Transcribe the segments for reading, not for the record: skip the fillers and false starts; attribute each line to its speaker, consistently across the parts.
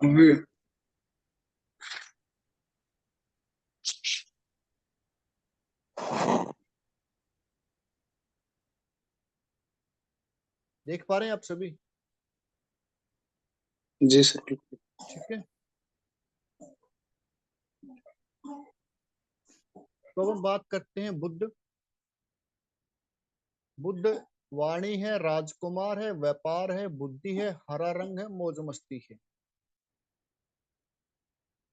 Speaker 1: अभी
Speaker 2: देख पा रहे हैं आप सभी?
Speaker 1: जी सर।
Speaker 2: ठीक है, तो अब हम बात करते हैं बुद्ध। बुद्ध वाणी है, राजकुमार है, व्यापार है, बुद्धि है, हरा रंग है, मौज मस्ती है।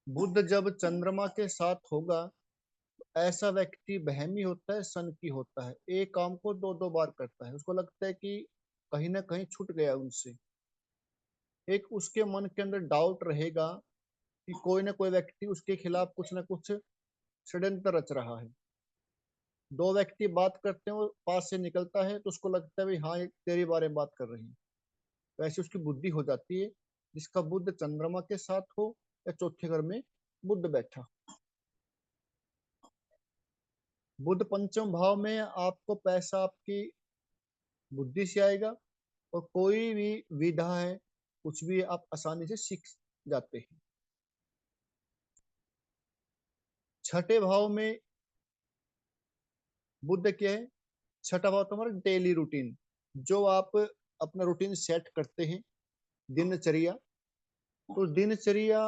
Speaker 2: बुद्ध जब चंद्रमा के साथ होगा, ऐसा व्यक्ति बहमी होता है, सन की होता है, एक काम को दो दो बार करता है, उसको लगता है कि कहीं ना कहीं छूट गया उनसे। एक उसके मन के अंदर डाउट रहेगा कि कोई ना कोई व्यक्ति उसके खिलाफ कुछ ना कुछ षड्यंत्र रच रहा है। दो व्यक्ति बात करते हैं, वो पास से निकलता है तो उसको लगता है भाई हाँ ये तेरे बारे में बात कर रही है। तो ऐसी उसकी बुद्धि हो जाती है। जिसका बुद्ध चंद्रमा के साथ हो या चौथे घर में बुद्ध बैठा। बुद्ध पंचम भाव में आपको पैसा आपकी बुद्धि से आएगा, और कोई भी विधा है, कुछ भी आप आसानी से सीख जाते हैं। छठे भाव में बुद्ध क्या है? छठा भाव तुम्हारा डेली रूटीन, जो आप अपना रूटीन सेट करते हैं, दिनचर्या। तो दिनचर्या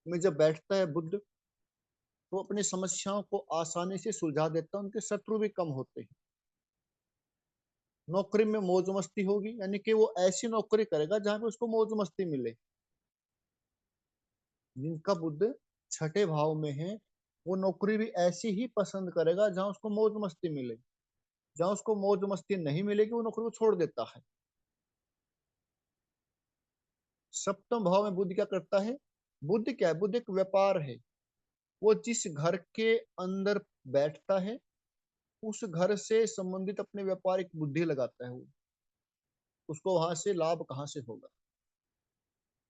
Speaker 2: में जब बैठता है बुद्ध, तो अपनी समस्याओं को आसानी से सुलझा देता है, उनके शत्रु भी कम होते हैं। नौकरी में मौज मस्ती होगी, यानी कि वो ऐसी नौकरी करेगा जहां पे उसको मौज मस्ती मिले। जिनका बुद्ध छठे भाव में है, वो नौकरी भी ऐसी ही पसंद करेगा जहां उसको मौज मस्ती मिले। जहां उसको मौज मस्ती नहीं मिलेगी, वो नौकरी को छोड़ देता है। सप्तम भाव में बुद्ध क्या करता है? बुद्ध क्या है? बुद्ध एक व्यापार है। वो जिस घर के अंदर बैठता है, उस घर से संबंधित अपने व्यापारिक बुद्धि लगाता है वो। उसको वहां से लाभ कहाँ से होगा।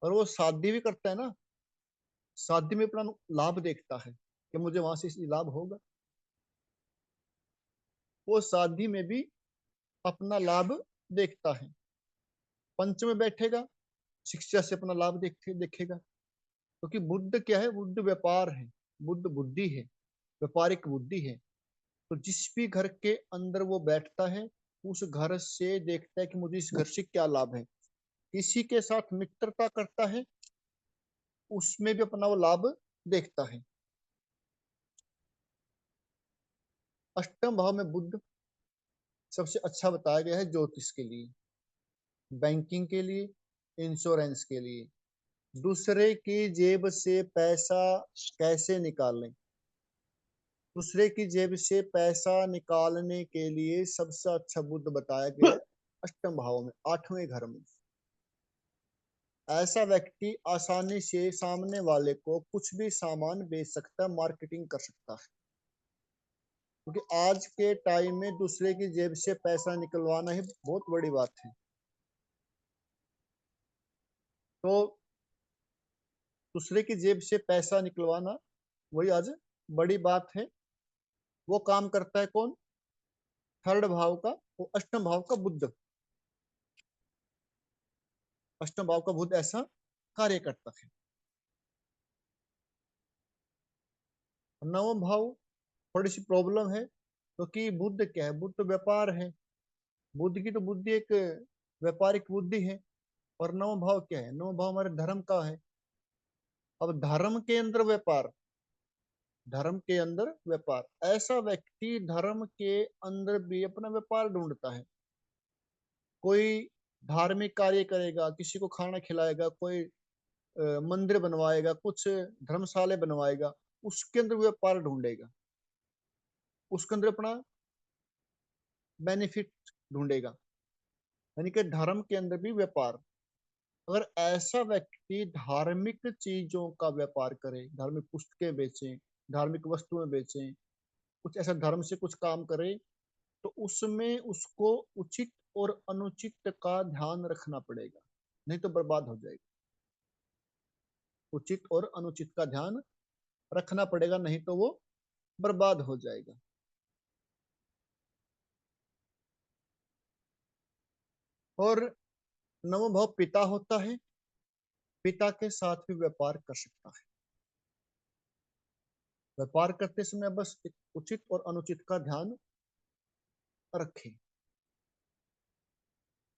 Speaker 2: और वो शादी भी करता है ना, शादी में अपना लाभ देखता है कि मुझे वहां से लाभ होगा। वो शादी में भी अपना लाभ देखता है। पंच में बैठेगा, शिक्षा से अपना लाभ देखेगा। क्योंकि बुद्ध क्या है? बुद्ध व्यापार है, बुद्ध बुद्धि है, व्यापारिक बुद्धि है। तो जिस भी घर के अंदर वो बैठता है, उस घर से देखता है कि मुझे इस घर से क्या लाभ है। किसी के साथ मित्रता करता है, उसमें भी अपना वो लाभ देखता है। अष्टम भाव में बुद्ध सबसे अच्छा बताया गया है ज्योतिष के लिए, बैंकिंग के लिए, इंश्योरेंस के लिए। दूसरे की जेब से पैसा कैसे निकालें? दूसरे की जेब से पैसा निकालने के लिए सबसे अच्छा बुद्ध बताया गया है अष्टम भाव में, आठवें घर में। ऐसा व्यक्ति आसानी से सामने वाले को कुछ भी सामान बेच सकता है, मार्केटिंग कर सकता है। क्योंकि आज के टाइम में दूसरे की जेब से पैसा निकलवाना ही बहुत बड़ी बात है। तो दूसरे की जेब से पैसा निकलवाना वही आज बड़ी बात है। वो काम करता है कौन? थर्ड भाव का, वो अष्टम भाव का बुद्ध। अष्टम भाव का बुद्ध ऐसा कार्य करता है। नवम भाव थोड़ी सी प्रॉब्लम है, क्योंकि बुद्ध क्या है? बुद्ध व्यापार है। बुद्ध की तो बुद्धि एक व्यापारिक बुद्धि है। और नवम भाव क्या है? नवम भाव हमारे धर्म का है। अब धर्म के अंदर व्यापार, धर्म के अंदर व्यापार, ऐसा व्यक्ति धर्म के अंदर भी अपना व्यापार ढूंढता है। कोई धार्मिक कार्य करेगा, किसी को खाना खिलाएगा, कोई मंदिर बनवाएगा, कुछ धर्मशाला बनवाएगा, उसके अंदर व्यापार ढूंढेगा। उसके अंदर अपना बेनिफिट ढूंढेगा। यानी कि धर्म के अंदर भी व्यापार। अगर ऐसा व्यक्ति धार्मिक चीजों का व्यापार करे, धार्मिक पुस्तकें बेचे, धार्मिक वस्तुएं बेचे, कुछ ऐसा धर्म से कुछ काम करे, तो उसमें उसको उचित और अनुचित का ध्यान रखना पड़ेगा, नहीं तो बर्बाद हो जाएगा। उचित और अनुचित का ध्यान रखना पड़ेगा, नहीं तो वो बर्बाद हो जाएगा। और नवम भाव पिता होता है। पिता के साथ भी व्यापार कर सकता है। व्यापार करते समय बस एक उचित और अनुचित का ध्यान रखें,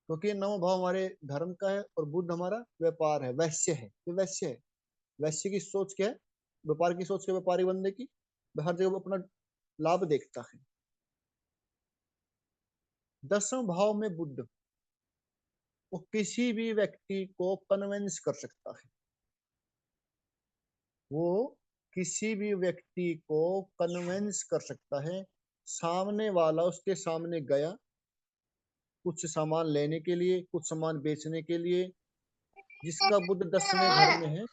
Speaker 2: क्योंकि नौ भाव हमारे धर्म का है और बुध हमारा व्यापार है, वैश्य है। ये वैश्य है। वैश्य की सोच क्या है? व्यापार की सोच क्या? व्यापारी बंदे की हर जगह वो अपना लाभ देखता है। 10वें भाव में बुध, वो किसी भी व्यक्ति को कन्विंस कर सकता है। वो किसी भी व्यक्ति को कन्विंस कर सकता है। सामने वाला उसके सामने गया कुछ सामान लेने के लिए, कुछ सामान बेचने के लिए, जिसका बुध 10वें घर में है,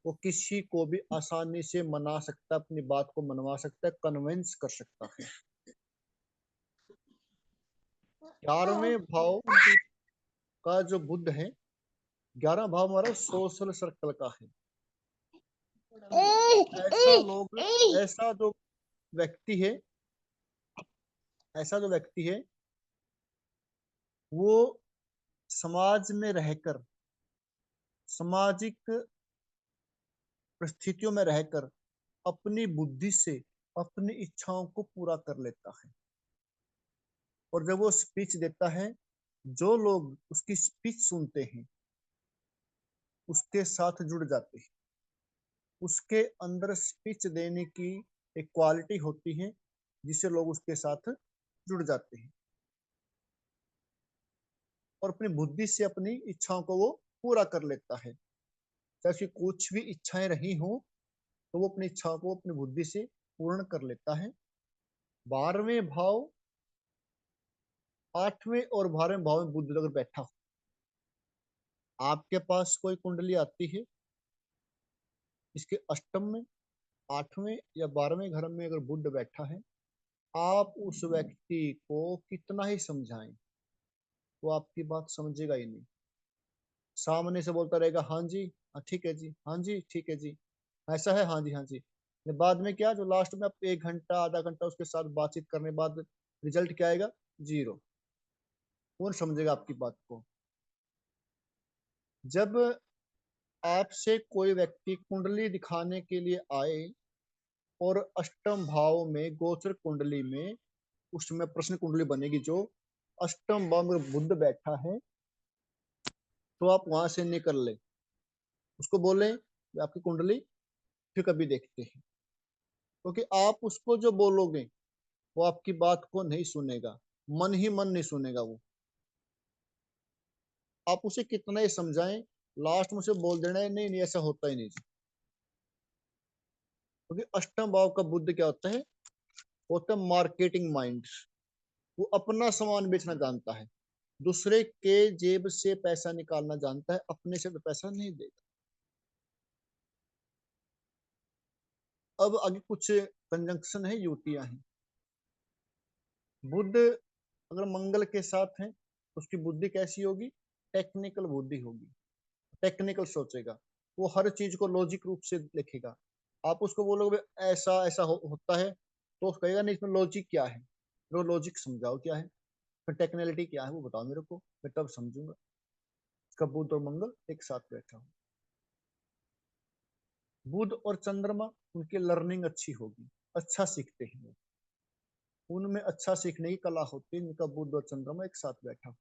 Speaker 2: वो किसी को भी आसानी से मना सकता है, अपनी बात को मनवा सकता है, कन्विंस कर सकता है। 11वें भाव का जो बुध है, 11वां भाव हमारा सोशल सर्कल का है। ऐसा लोग, ऐसा जो व्यक्ति है, ऐसा जो व्यक्ति है, वो समाज में रहकर, सामाजिक परिस्थितियों में रहकर अपनी बुद्धि से अपनी इच्छाओं को पूरा कर लेता है। और जब वो स्पीच देता है, जो लोग उसकी स्पीच सुनते हैं उसके साथ जुड़ जाते हैं। उसके अंदर स्पीच देने की एक क्वालिटी होती है जिससे लोग उसके साथ जुड़ जाते हैं और अपनी बुद्धि से अपनी इच्छाओं को वो पूरा कर लेता है। चाहे उसकी कुछ भी इच्छाएं रही हो तो वो अपनी इच्छाओं को अपनी बुद्धि से पूर्ण कर लेता है। 12वें भाव, 8वें और 12वें भाव में बुध अगर बैठा हो, आपके पास कोई कुंडली आती है, इसके अष्टम में, 8वें या 12वें घर में अगर बुध बैठा है, आप उस व्यक्ति को कितना ही समझाएं वो आपकी बात समझेगा ही नहीं। सामने से बोलता रहेगा हाँ जी, हाँ ठीक है जी, हाँ जी ठीक है जी, ऐसा है, हाँ जी हाँ जी। बाद में क्या, जो लास्ट में आप 1 घंटा आधा घंटा उसके साथ बातचीत करने बाद रिजल्ट क्या आएगा? जीरो। कौन समझेगा आपकी बात को? जब आपसे कोई व्यक्ति कुंडली दिखाने के लिए आए और अष्टम भाव में गोचर कुंडली में, उसमें प्रश्न कुंडली बनेगी, जो अष्टम भाव में बुध बैठा है, तो आप वहां से निकल ले, उसको बोले आपकी कुंडली फिर कभी देखते हैं। क्योंकि आप उसको जो बोलोगे वो आपकी बात को नहीं सुनेगा, मन ही मन नहीं सुनेगा वो। आप उसे कितना ही समझाएं, लास्ट में उसे बोल देना है नहीं नहीं ऐसा होता ही नहीं। क्योंकि अष्टम भाव का बुद्ध क्या होता है? होता है मार्केटिंग माइंड। वो अपना सामान बेचना जानता है, दूसरे के जेब से पैसा निकालना जानता है, अपने से तो पैसा नहीं देगा। अब आगे कुछ कंजंक्शन है, युतियां हैं। बुद्ध अगर मंगल के साथ है तो उसकी बुद्धि कैसी होगी? टेक्निकल बुद्धि होगी, टेक्निकल सोचेगा, वो हर चीज को लॉजिक रूप से लिखेगा। आप उसको बोलोगे ऐसा ऐसा होता है तो कहेगा नहीं इसमें लॉजिक क्या है, वो लॉजिक समझाओ क्या है, फिर टेक्निकलिटी क्या है वो बताओ मेरे को, मैं तब समझूंगा। इसका बुध और मंगल एक साथ बैठा हो। बुध और चंद्रमा, उनकी लर्निंग अच्छी होगी, अच्छा सीखते हैं वो, उनमें अच्छा सीखने की कला होती है। इनका बुध और चंद्रमा एक साथ बैठा हो।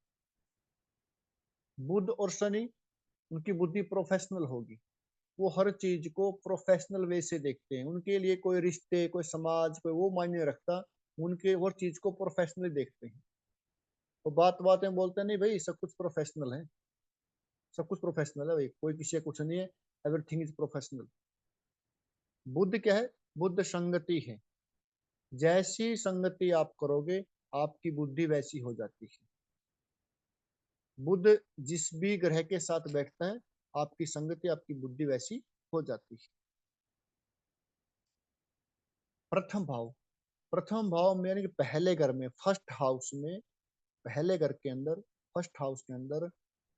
Speaker 2: बुध और शनि, उनकी बुद्धि प्रोफेशनल होगी, वो हर चीज को प्रोफेशनल वे से देखते हैं। उनके लिए कोई रिश्ते, कोई समाज, कोई वो मायने नहीं रखता, उनके हर चीज को प्रोफेशनली देखते हैं। तो बात बात में बोलते हैं नहीं भाई सब कुछ प्रोफेशनल है, सब कुछ प्रोफेशनल है भाई, कोई किसी का कुछ नहीं है, एवरीथिंग इज प्रोफेशनल। बुद्ध क्या है? बुद्ध संगति है। जैसी संगति आप करोगे आपकी बुद्धि वैसी हो जाती है। बुद्ध जिस भी ग्रह के साथ बैठता है आपकी संगति, आपकी बुद्धि वैसी हो जाती है। प्रथम भाव, प्रथम भाव में यानी कि पहले घर में, फर्स्ट हाउस में, पहले घर के अंदर, फर्स्ट हाउस के अंदर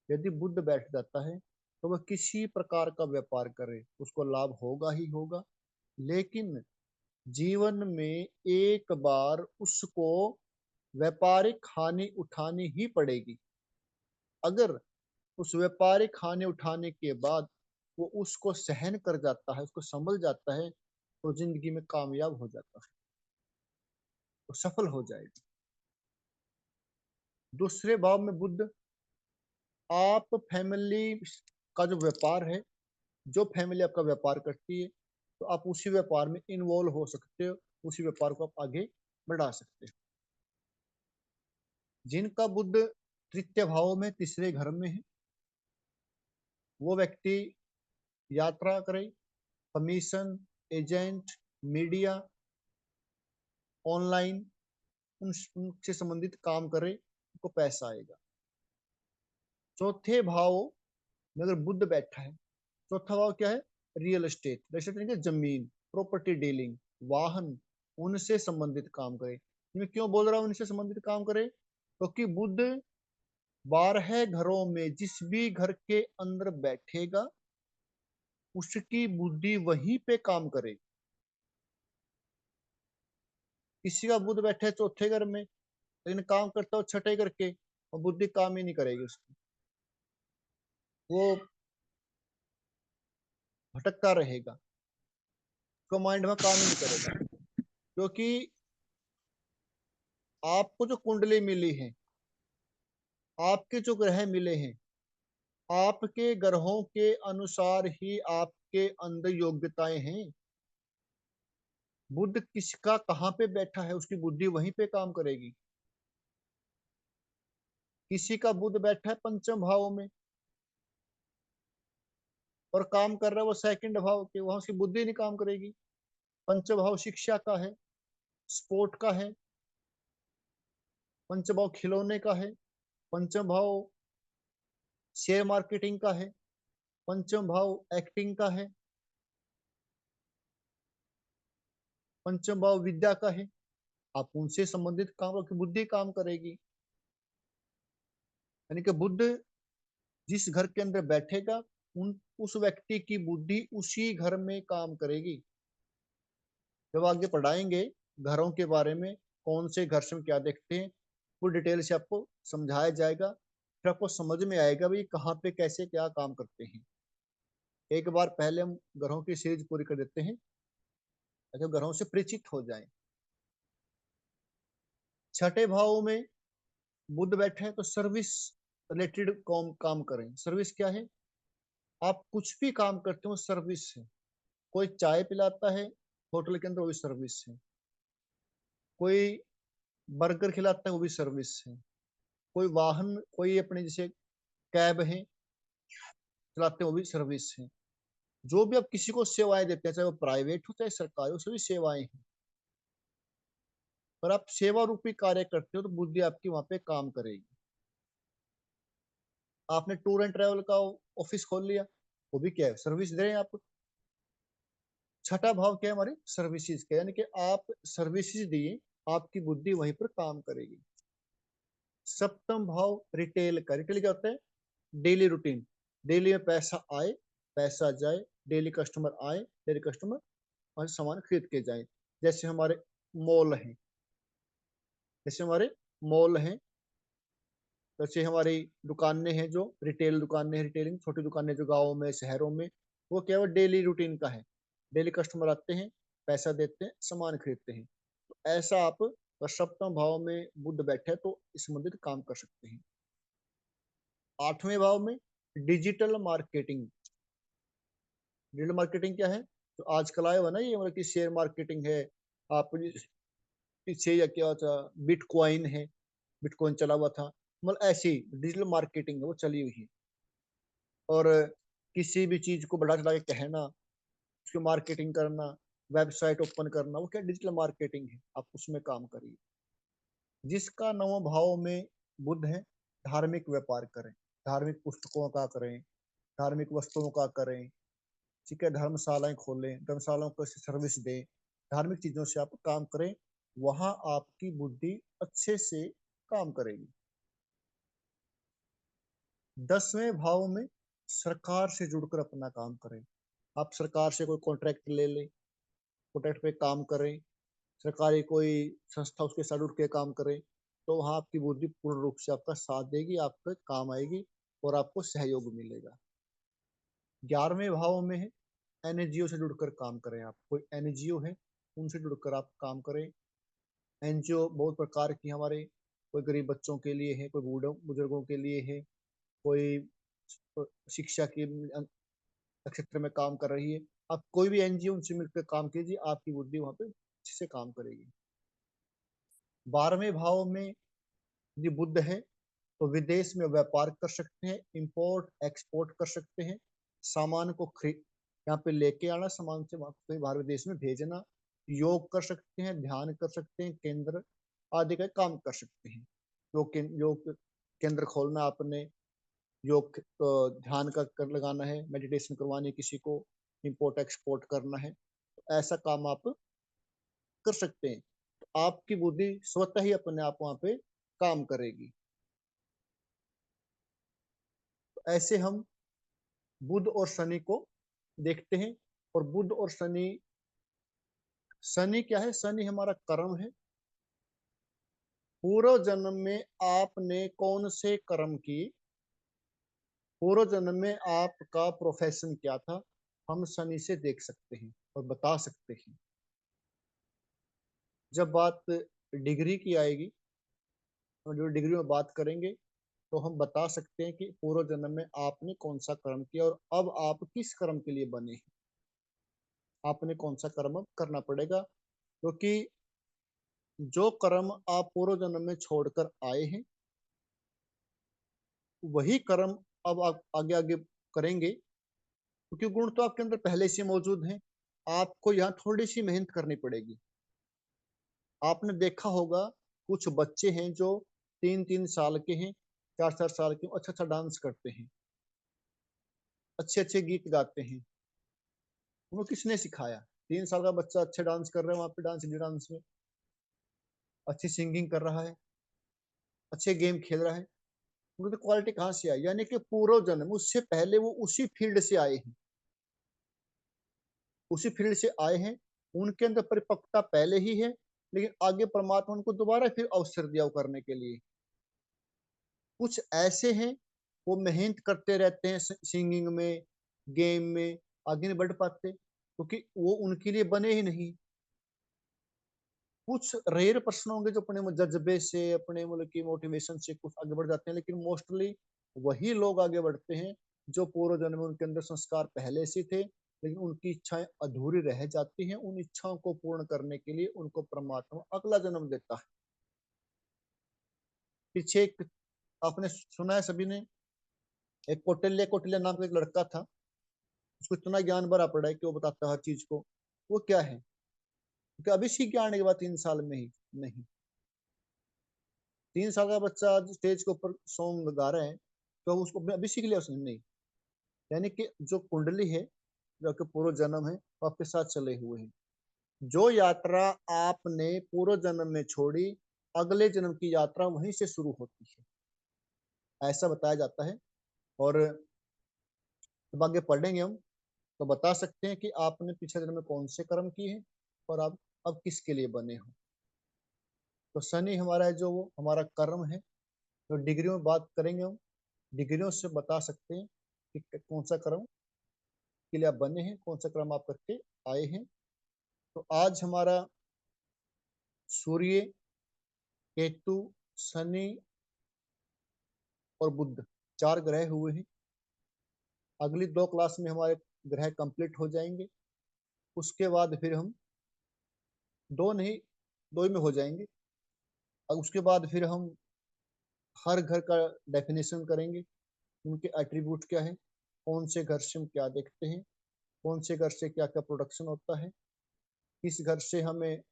Speaker 2: यदि बुद्ध बैठ जाता है तो वह किसी प्रकार का व्यापार करे उसको लाभ होगा ही होगा। लेकिन जीवन में एक बार उसको व्यापारिक हानि उठानी ही पड़ेगी। अगर उस व्यापारिक हानि उठाने के बाद वो उसको सहन कर जाता है, उसको संभल जाता है, तो जिंदगी में कामयाब हो जाता है, तो सफल हो जाएगा। दूसरे भाव में बुध, आप फैमिली का जो व्यापार है, जो फैमिली आपका व्यापार करती है, तो आप उसी व्यापार में इन्वॉल्व हो सकते हो, उसी व्यापार को आप आगे बढ़ा सकते हो। जिनका बुध तृतीय भाव में तीसरे घर में है, वो व्यक्ति यात्रा करे, कमीशन, एजेंट, मीडिया, ऑनलाइन, उनसे संबंधित काम करे, उनको पैसा आएगा। चौथे भाव में अगर बुध बैठा है, चौथा भाव क्या है? Real estate. रियल एस्टेट यानी कि जमीन, प्रॉपर्टी डीलिंग, वाहन, उनसे संबंधित काम करे। मैं क्यों बोल रहा हूँ उनसे संबंधित काम करे? क्योंकि बुध 12 घरों में जिस भी घर के अंदर बैठेगा, उसकी बुद्धि वहीं पे काम करेगी। किसी का बुध बैठे चौथे घर में, लेकिन काम करता हो छठे घर के, और बुद्धि काम ही नहीं करेगी उसकी, वो भटकता रहेगा, उसका माइंड में काम ही नहीं करेगा। क्योंकि आपको जो कुंडली मिली है, आपके जो ग्रह मिले हैं, आपके ग्रहों के अनुसार ही आपके अंदर योग्यताएं हैं। बुध किसका कहाँ पे बैठा है, उसकी बुद्धि वहीं पे काम करेगी। किसी का बुध बैठा है पंचम भाव में और काम कर रहा है वो सेकंड भाव के, वहां उसकी बुद्धि नहीं काम करेगी। पंचम भाव शिक्षा का है, स्पोर्ट का है, पंचम भाव खिलौने का है, पंचम भाव शेयर मार्केटिंग का है, पंचम भाव एक्टिंग का है, पंचम भाव विद्या का है। आप उनसे संबंधित काम की बुद्धि काम करेगी। यानी कि बुद्ध जिस घर के अंदर बैठेगा, उस व्यक्ति की बुद्धि उसी घर में काम करेगी। जब आगे पढ़ाएंगे घरों के बारे में, कौन से घर से क्या देखते हैं, वो डिटेल से आपको समझाया जाएगा, फिर आपको समझ में आएगा भाई कहाँ पे कैसे क्या काम करते हैं। एक बार पहले हम ग्रहों की सीरीज पूरी कर देते हैं ताकि ग्रहों से परिचित हो जाए। छठे भाव में बुध बैठे हैं तो सर्विस रिलेटेड काम करें। सर्विस क्या है? आप कुछ भी काम करते हो सर्विस है। कोई चाय पिलाता है होटल के अंदर, वो भी सर्विस है। कोई बर्गर खिलाता है, वो भी सर्विस है। कोई वाहन, कोई अपने जैसे कैब है चलाते हैं, वो भी सर्विस है। जो भी आप किसी को सेवाएं देते हैं, चाहे वो प्राइवेट हो चाहे सरकारी हो, सभी सेवाएं हैं। पर आप सेवा रूपी कार्य करते हो तो बुद्धि आपकी वहां पे काम करेगी। आपने टूर एंड ट्रेवल का ऑफिस खोल लिया, वो भी क्या है? सर्विस दे रहे हैं आप। छठा भाव क्या है हमारे? सर्विसेज का, यानी कि आप सर्विसेज दिए, आपकी बुद्धि वहीं पर काम करेगी। सप्तम भाव रिटेल का। रिटेल क्या होता है? Daily routine. डेली में पैसा आए, पैसा जाए, डेली कस्टमर आए, डेली कस्टमर और सामान खरीद के जाए। जैसे हमारे मॉल हैं, जैसे हमारे मॉल हैं, जैसे हमारी दुकानें हैं, जो रिटेल दुकानें हैं, रिटेलिंग छोटी दुकानें जो गाँव में शहरों में, वो क्या है? डेली रूटीन का है। डेली कस्टमर आते हैं, पैसा देते हैं, सामान खरीदते हैं। तो ऐसा आप अगर सप्तम भाव में बुध बैठे तो इस संबंधित काम कर सकते हैं। आठवें भाव में डिजिटल मार्केटिंग। डिजिटल मार्केटिंग क्या है? तो आजकल आया हुआ ना ये, मतलब कि शेयर मार्केटिंग है। आप पीछे या क्या था, बिटकॉइन है, बिटकॉइन चला हुआ था, मतलब ऐसी डिजिटल मार्केटिंग है, वो चली हुई है। और किसी भी चीज को बढ़ा चढ़ा के कहना, उसकी मार्केटिंग करना, वेबसाइट ओपन करना, वो क्या डिजिटल मार्केटिंग है। आप उसमें काम करिए। जिसका नौ भाव में बुध है, धार्मिक व्यापार करें, धार्मिक पुस्तकों का करें, धार्मिक वस्तुओं का करें, ठीक है, धर्मशालाएं खोलें, धर्मशालाओं को सर्विस दें, धार्मिक चीजों से आप काम करें, वहां आपकी बुद्धि अच्छे से काम करेगी। 10वें भाव में सरकार से जुड़कर अपना काम करें। आप सरकार से कोई कॉन्ट्रैक्ट ले लें, कॉन्ट्रैक्ट पे काम करें, सरकारी कोई संस्था उसके साथ जुड़ के काम करें, तो वहां आपकी बुद्धि पूर्ण रूप से आपका साथ देगी, आपके काम आएगी और आपको सहयोग मिलेगा। 11वें भाव में है, एनजीओ से जुड़कर काम करें आप। कोई एनजीओ है उनसे जुड़कर आप काम करें। एनजीओ बहुत प्रकार की हमारे, कोई गरीब बच्चों के लिए है, कोई बूढ़ों बुजुर्गों के लिए है, कोई शिक्षा के क्षेत्र में काम कर रही है। आप कोई भी एनजीओ उनसे मिलकर काम कीजिए, आपकी बुद्धि वहां पे अच्छे से काम करेगी। 12वें भाव में यदि बुध है तो विदेश में व्यापार कर सकते हैं, इंपोर्ट एक्सपोर्ट कर सकते हैं, सामान को खरीद यहाँ पे लेके आना, सामान से कहीं बाहर विदेश में भेजना, योग कर सकते हैं, ध्यान कर सकते हैं, केंद्र आदि का काम कर सकते हैं। योग केंद्र खोलना आपने, योग ध्यान का कर लगाना है, मेडिटेशन करवानी किसी को, इंपोर्ट एक्सपोर्ट करना है, तो ऐसा काम आप कर सकते हैं। तो आपकी बुद्धि स्वतः ही अपने आप वहां पे काम करेगी। तो ऐसे हम बुध और शनि को देखते हैं। और बुध और शनि, शनि क्या है? शनि हमारा कर्म है। पूर्व जन्म में आपने कौन से कर्म किए, पूर्व जन्म में आपका प्रोफेशन क्या था, हम शनि से देख सकते हैं और बता सकते हैं। जब बात डिग्री की आएगी, हम जो डिग्री में बात करेंगे, तो हम बता सकते हैं कि पूर्व जन्म में आपने कौन सा कर्म किया और अब आप किस कर्म के लिए बने हैं। आपने कौन सा कर्म अब करना पड़ेगा, क्योंकि जो कर्म आप पूर्व जन्म में छोड़कर आए हैं, वही कर्म अब आप आगे आगे करेंगे, क्योंकि गुण तो आपके अंदर पहले से मौजूद हैं। आपको यहाँ थोड़ी सी मेहनत करनी पड़ेगी। आपने देखा होगा कुछ बच्चे हैं जो 3-3 साल के हैं, 4-4 साल के, अच्छा अच्छा डांस करते हैं, अच्छे अच्छे गीत गाते हैं। उनको किसने सिखाया? 3 साल का बच्चा अच्छे डांस कर रहा है वहां पे, डांस इंडिया डांस में अच्छी सिंगिंग कर रहा है, अच्छे गेम खेल रहा है। उनको तो क्वालिटी कहाँ से आई? यानी कि पूर्व जन्म, उससे पहले वो उसी फील्ड से आए हैं, उसी फील्ड से आए हैं। उनके अंदर परिपक्वता पहले ही है, लेकिन आगे परमात्मा उनको दोबारा फिर अवसर दिया करने के लिए। कुछ ऐसे हैं वो मेहनत करते रहते हैं सिंगिंग में, गेम में, आगे नहीं बढ़ पाते, क्योंकि वो उनके लिए बने ही नहीं। कुछ रेयर पर्सन होंगे जो अपने जज्बे से, अपने मतलब की मोटिवेशन से कुछ आगे बढ़ जाते हैं, लेकिन मोस्टली वही लोग आगे बढ़ते हैं जो पूर्व जन्म में उनके अंदर संस्कार पहले से थे, लेकिन उनकी इच्छाएं अधूरी रह जाती हैं। उन इच्छाओं को पूर्ण करने के लिए उनको परमात्मा अगला जन्म देता है। पीछे एक आपने सुना है सभी ने, एक कौटिल्य कौटिल्य नाम का एक लड़का था, उसको इतना ज्ञान भरा पड़ा है कि वो बताता है हर चीज को। वो क्या है? क्योंकि अभी सीख के आने के बाद 3 साल में ही नहीं, 3 साल का बच्चा स्टेज के ऊपर सॉन्ग गा रहा है, तो उसको अभी सीख लिया उसने? नहीं। यानी कि जो कुंडली है, जो आपके पूर्व जन्म है, वो आपके साथ चले हुए हैं। जो यात्रा आपने पूर्व जन्म में छोड़ी, अगले जन्म की यात्रा वहीं से शुरू होती है, ऐसा बताया जाता है। और जब आगे पढ़ेंगे हम, तो बता सकते हैं कि आपने पिछले जन्म में कौन से कर्म किए हैं और आप अब किसके लिए बने हो। तो शनि हमारा है, जो वो हमारा कर्म है। तो डिग्रियों में बात करेंगे हम, डिग्रियों से बता सकते हैं कि कौन सा कर्म के लिए आप बने हैं, कौन सा कर्म आप करके आए हैं। तो आज हमारा सूर्य, केतु, शनि और बुध 4 ग्रह हुए हैं। अगली 2 क्लास में हमारे ग्रह कंप्लीट हो जाएंगे। उसके बाद फिर हम दो नहीं, 2 ही में हो जाएंगे। और उसके बाद फिर हम हर घर का डेफिनेशन करेंगे, उनके एट्रीब्यूट क्या है, कौन से घर से हम क्या देखते हैं, कौन से घर से क्या क्या प्रोडक्शन होता है, किस घर से हमें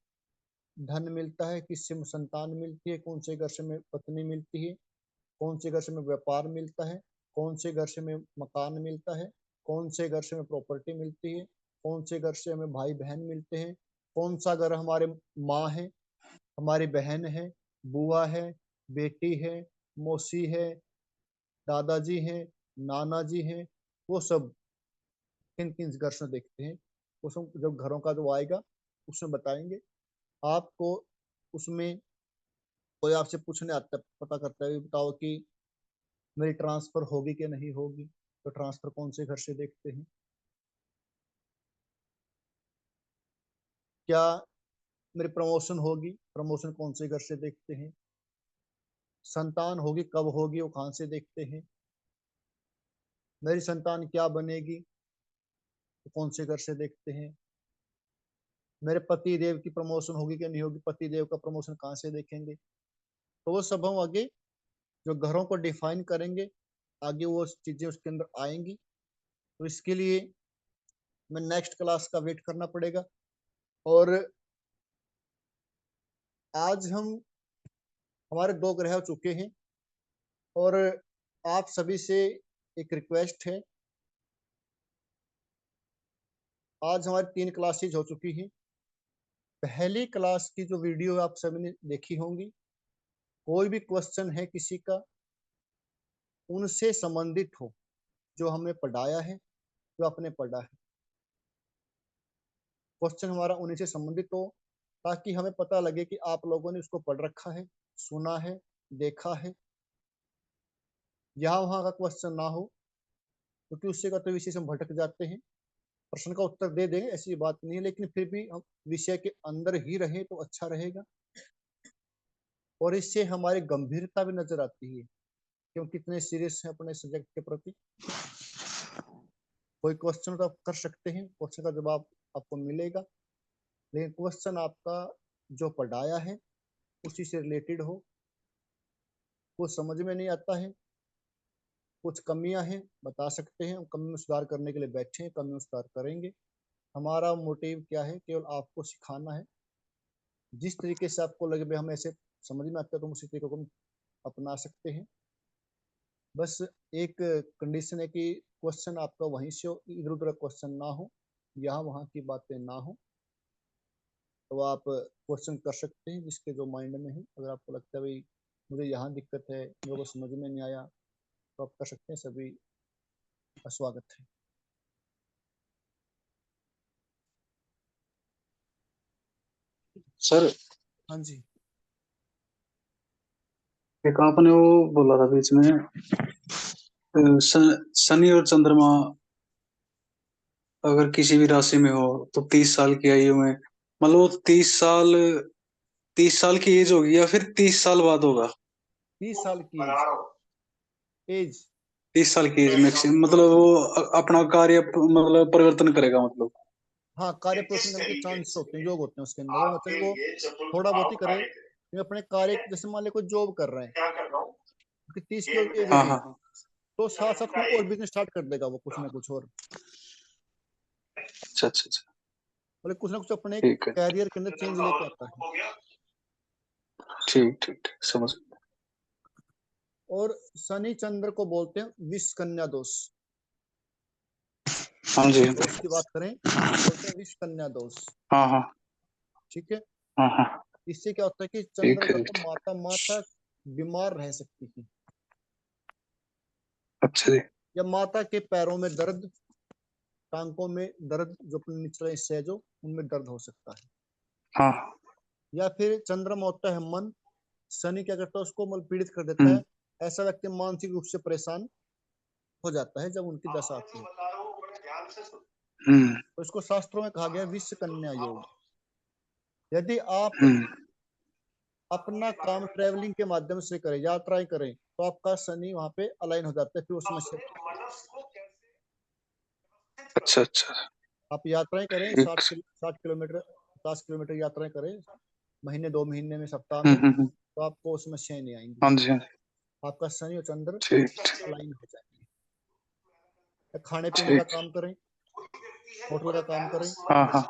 Speaker 2: धन मिलता है, किससे हमें संतान मिलती है, कौन से घर से हमें पत्नी मिलती है, कौन से घर से हमें व्यापार मिलता है, कौन से घर से हमें मकान मिलता है, कौन से घर से हमें प्रॉपर्टी मिलती है, कौन से घर से हमें भाई बहन मिलते हैं, कौन सा घर हमारे माँ है, हमारी बहन है, बुआ है, बेटी है, मौसी है, दादाजी हैं, नाना जी हैं, वो सब किन किन घर से देखते हैं। उसमें जब घरों का जो आएगा उसमें बताएंगे आपको। उसमें कोई आपसे पूछने आता है, पता करता है, बताओ कि मेरी ट्रांसफर होगी कि नहीं होगी, तो ट्रांसफर कौन से घर से देखते हैं? क्या मेरी प्रमोशन होगी, प्रमोशन कौन से घर से देखते हैं? संतान होगी, कब होगी, वो कहां से देखते हैं? मेरी संतान क्या बनेगी, तो कौन से घर से देखते हैं? मेरे पति देव की प्रमोशन होगी कि नहीं होगी, पति देव का प्रमोशन कहाँ से देखेंगे? तो वो सब हम आगे जो घरों को डिफाइन करेंगे, आगे वो चीजें उसके अंदर आएंगी। तो इसके लिए मैं नेक्स्ट क्लास का वेट करना पड़ेगा। और आज हम हमारे 2 ग्रह हो चुके हैं, और आप सभी से एक रिक्वेस्ट है, आज हमारी 3 क्लासेज हो चुकी हैं। पहली क्लास की जो वीडियो आप सभी ने देखी होंगी, कोई भी क्वेश्चन है किसी का, उनसे संबंधित हो, जो हमने पढ़ाया है, जो आपने पढ़ा है, क्वेश्चन हमारा उन्हीं से संबंधित हो, ताकि हमें पता लगे कि आप लोगों ने उसको पढ़ रखा है, सुना है, देखा है। यहाँ वहाँ का क्वेश्चन ना हो, क्योंकि उससे का तो विषय से हम भटक जाते हैं। प्रश्न का उत्तर दे देंगे, ऐसी बात नहीं है, लेकिन फिर भी हम विषय के अंदर ही रहे तो अच्छा रहेगा। और इससे हमारी गंभीरता भी नजर आती है कि हम कितने सीरियस हैं अपने सब्जेक्ट के प्रति। कोई क्वेश्चन तो आप कर सकते हैं, क्वेश्चन का जवाब आपको मिलेगा, लेकिन क्वेश्चन आपका जो पढ़ाया है उसी से रिलेटेड हो। कुछ समझ में नहीं आता है, कुछ कमियां हैं, बता सकते हैं, कमी में सुधार करने के लिए बैठे हैं, कमी में सुधार करेंगे। हमारा मोटिव क्या है? केवल आपको सिखाना है। जिस तरीके से आपको लगे भाई हमें ऐसे समझ में आता है, तो हम उसी तरीके को अपना सकते हैं। बस एक कंडीशन है कि क्वेश्चन आपका वहीं से हो, इधर उधर क्वेश्चन ना हो, यहाँ वहाँ की बातें ना हो। तो आप क्वेश्चन कर सकते हैं जिसके जो माइंड में है। अगर आपको लगता है भाई मुझे यहाँ दिक्कत है, मेरे को समझ में नहीं आया, तो आप कर सकते हैं। सभी का स्वागत है।
Speaker 1: सर,
Speaker 2: हाँ जी।
Speaker 1: एक आपने वो बोला था बीच में, शनि और चंद्रमा अगर किसी भी राशि में हो तो 30 साल की आयु में, मतलब 30 साल की एज होगी या फिर 30 साल बाद होगा?
Speaker 2: 30 साल की एज, एज
Speaker 1: 30 साल की एज मैक्सिमम, मतलब वो अपना कार्य मतलब परिवर्तन करेगा मतलब।
Speaker 2: हाँ, कार्य प्रदर्शन करने के चांस होते हैं, योग होते हैं उसके अंदर। मतलब वो थोड़ा बहुत ही करे, लेकिन अपने कार्य, जैसे मान लो कोई जॉब कर रहा है, उसकी 30 की एज हो
Speaker 1: हाँ
Speaker 2: गई,
Speaker 1: हाँ हाँ।
Speaker 2: तो साथ साथ कोई और बिजनेस स्टार्ट कर देगा वो, कुछ ना कुछ और,
Speaker 1: अच्छा अच्छा अच्छा।
Speaker 2: मतलब कुछ ना कुछ अपने
Speaker 1: ठीक है।
Speaker 2: कैरियर के अंदर चेंज लेके आता है।
Speaker 1: ठीक ठीक ठीक, समझ।
Speaker 2: और शनि चंद्र को बोलते हैं विष कन्या दोष।
Speaker 1: हाँ जी।
Speaker 2: दोष की बात करें तो बोलते हैं विष कन्या दोष।
Speaker 1: हाँ हाँ
Speaker 2: ठीक है।
Speaker 1: हाँ हाँ।
Speaker 2: इससे क्या होता है कि
Speaker 1: ठीक
Speaker 2: चंद्र
Speaker 1: है।
Speaker 2: का माता माता बीमार रह सकती थी,
Speaker 1: अच्छा जी।
Speaker 2: या माता के पैरों में दर्द, टांगों में दर्द, जो अपने निचले हिस्से है जो, उनमें दर्द हो सकता है।
Speaker 1: हाँ।
Speaker 2: या फिर चंद्रमा होता है मन, शनि क्या करता है उसको मतलब पीड़ित कर देता
Speaker 1: हम्म
Speaker 2: है। ऐसा व्यक्ति मानसिक रूप से परेशान हो जाता है जब उनकी दशा आती है।
Speaker 1: हम्म
Speaker 2: तो इसको शास्त्रों में कहा गया विश्व कन्या योग। यदि आप
Speaker 1: हम्म।
Speaker 2: अपना काम ट्रेवलिंग के माध्यम से करें, यात्राएं करें, तो आपका शनि वहां पे अलाइन हो जाता है, फिर वो समस्या।
Speaker 1: अच्छा अच्छा।
Speaker 2: आप यात्राएं करें,
Speaker 1: ठीक।
Speaker 2: 60 किलोमीटर, 50 किलोमीटर यात्राएं करें महीने 2 महीने में, सप्ताह में,
Speaker 1: हम्म।
Speaker 2: तो आपको समस्याएं नहीं आएंगी।
Speaker 1: हाँ जी हाँ जी।
Speaker 2: आपका शनि और चंद्र
Speaker 1: ठीक
Speaker 2: अलाइन हो जाएंगे। खाने पीने का
Speaker 1: ठीक।
Speaker 2: काम करें, होटल का काम करें,
Speaker 1: हाँ हाँ।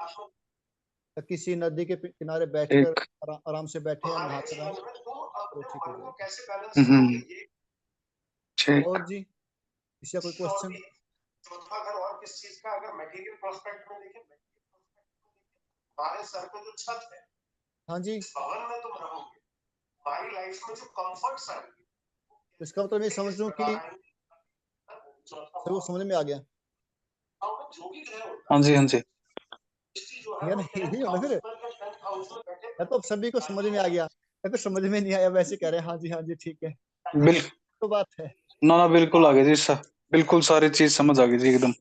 Speaker 2: या किसी नदी के किनारे बैठकर
Speaker 1: ठीक।
Speaker 2: आराम से बैठे या नहा कर आए, तो ठीक हो जाएगा।
Speaker 1: हम्म। ठीक।
Speaker 2: और जी, किसी का कोई क्वेश्चन? हाँ जी। तो इसका मतलब मैं समझ लूं कि सबको समझ में आ गया,
Speaker 1: हाँ जी हाँ जी।
Speaker 2: या नहीं? यही होना फिर, या तो अब सभी को समझ में आ गया, या तो समझ में नहीं आया, वैसे कह रहे हैं हाँ जी ठीक है,
Speaker 1: बिल्कुल।
Speaker 2: तो बात है।
Speaker 1: ना ना, बिल्कुल आ गया जी सर। बिल्कुल सारी चीज समझ आ गई जी एकदम।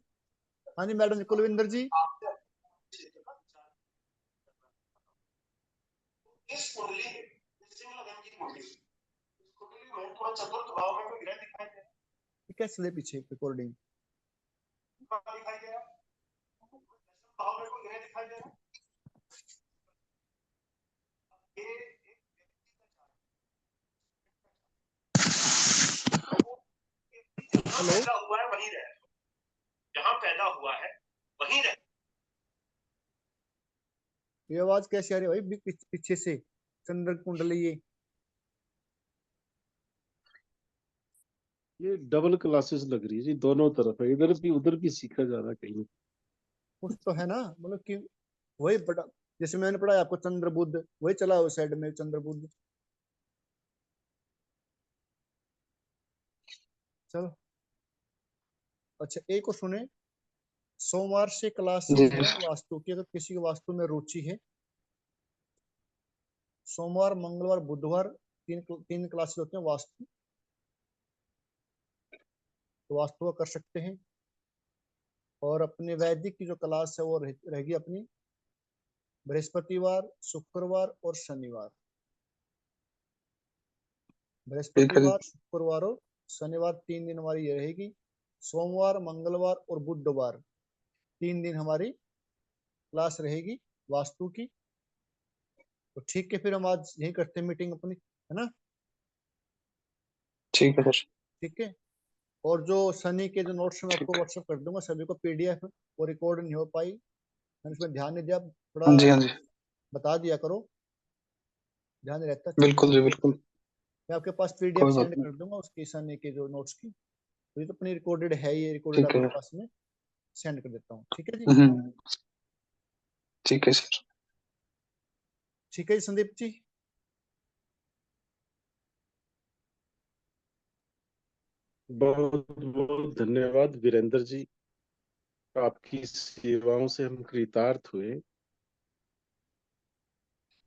Speaker 2: हाँ जी मैडम कुलविंदर जी।
Speaker 3: इस कुंडली में सिंह लगन की कुंडली, इस कुंडली में थोड़ा चतुर्थ भाव में कोई ग्रह दिखाई दे रहा है,
Speaker 2: कैसे ले पीछे रिकॉर्डिंग
Speaker 3: दिखाई दे रहा है, दशम भाव में कोई ग्रह दिखाई दे रहा है। ये
Speaker 2: हेलो
Speaker 3: पैदा हुआ है वहीं रहे, जहां पैदा हुआ है वहीं रहे।
Speaker 2: ये आवाज कैसे आ रही है भाई पीछे से चंद्र कुंडली
Speaker 4: ये डबल क्लासेस लग रही है जी, दोनों तरफ है, इधर भी उधर भी सीखा जा रहा है कहीं।
Speaker 2: कुछ तो है ना, मतलब कि वही पढ़ा, जैसे मैंने पढ़ा आपको चंद्र बुध, वही चला उस साइड में चंद्र बुध। चलो अच्छा एक और सुने, सोमवार से
Speaker 1: जी
Speaker 2: क्लासेस है वास्तु की, अगर किसी की वास्तु में रुचि है, सोमवार मंगलवार बुधवार तीन क्लासेस होते हैं वास्तु, तो वास्तु का कर सकते हैं। और अपनी वैदिक की जो क्लास है वो रहेगी अपनी बृहस्पतिवार शुक्रवार और शनिवार,
Speaker 1: ठीक है जी।
Speaker 2: बृहस्पतिवार शुक्रवार और शनिवार 3 दिन हमारी ये रहेगी। सोमवार मंगलवार और बुधवार 3 दिन हमारी क्लास रहेगी वास्तु की। तो ठीक है फिर हम आज यही करते हैं मीटिंग अपनी, है ना।
Speaker 1: ठीक है सर।
Speaker 2: ठीक है, और जो शनि के जो नोट्स मैं आपको
Speaker 1: ठीक।
Speaker 2: व्हाट्सएप कर दूंगा सभी को पीडीएफ, वो रिकॉर्ड नहीं हो पाई, मैंने उसमें ध्यान नहीं दिया, थोड़ा
Speaker 1: हाँ जी हाँ जी।
Speaker 2: बता दिया करो, ध्यान नहीं रहता।
Speaker 1: बिल्कुल जी बिल्कुल।
Speaker 2: मैं आपके पास पीडीएफ
Speaker 1: कोई बात
Speaker 2: सेंड
Speaker 1: नहीं।
Speaker 2: कर दूंगा उसकी शनि के जो नोट्स की, तो ये तो अपनी रिकॉर्डेड है, ये रिकॉर्डेड
Speaker 1: ठीक है
Speaker 2: आपके
Speaker 1: सर।
Speaker 2: पास में सेंड कर देता हूँ, ठीक है जी।
Speaker 1: हम्म, ठीक है सर।
Speaker 2: ठीक है जी संदीप जी।
Speaker 4: बहुत बहुत धन्यवाद वीरेंद्र जी, आपकी सेवाओं से हम कृतार्थ हुए।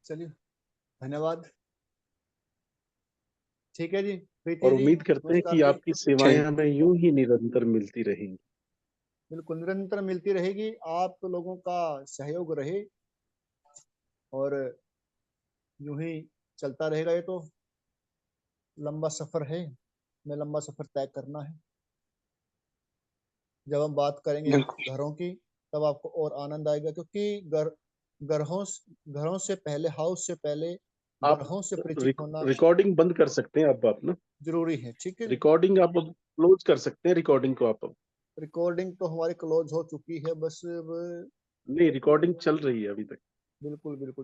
Speaker 2: चलिए धन्यवाद, ठीक है जी। प्रीति
Speaker 4: और
Speaker 2: जी
Speaker 4: उम्मीद करते हैं
Speaker 2: नमस्कार
Speaker 4: कि
Speaker 2: जी।
Speaker 4: आपकी सेवाएं
Speaker 1: ठीक।
Speaker 4: हमें यूं ही निरंतर मिलती रहेंगी।
Speaker 2: बिल्कुल निरंतर मिलती रहेगी, आप लोगों का सहयोग रहे और यूं ही चलता रहेगा। ये तो लंबा सफर है, मैं लंबा सफर तय करना है। जब हम बात करेंगे
Speaker 1: बिल्कुल।
Speaker 2: घरों की तब आपको और आनंद आएगा, क्योंकि घरों घरों से पहले, हाउस से पहले
Speaker 4: आप
Speaker 2: ग्रहों से परिचित होना
Speaker 4: रिकॉर्डिंग बंद कर सकते हैं अब आप ना,
Speaker 2: जरूरी है, ठीक है।
Speaker 4: रिकॉर्डिंग आप क्लोज कर सकते हैं, रिकॉर्डिंग को आप अब।
Speaker 2: रिकॉर्डिंग तो हमारी क्लोज हो चुकी है, बस अब
Speaker 4: नहीं, रिकॉर्डिंग चल रही है अभी तक।
Speaker 2: बिल्कुल बिल्कुल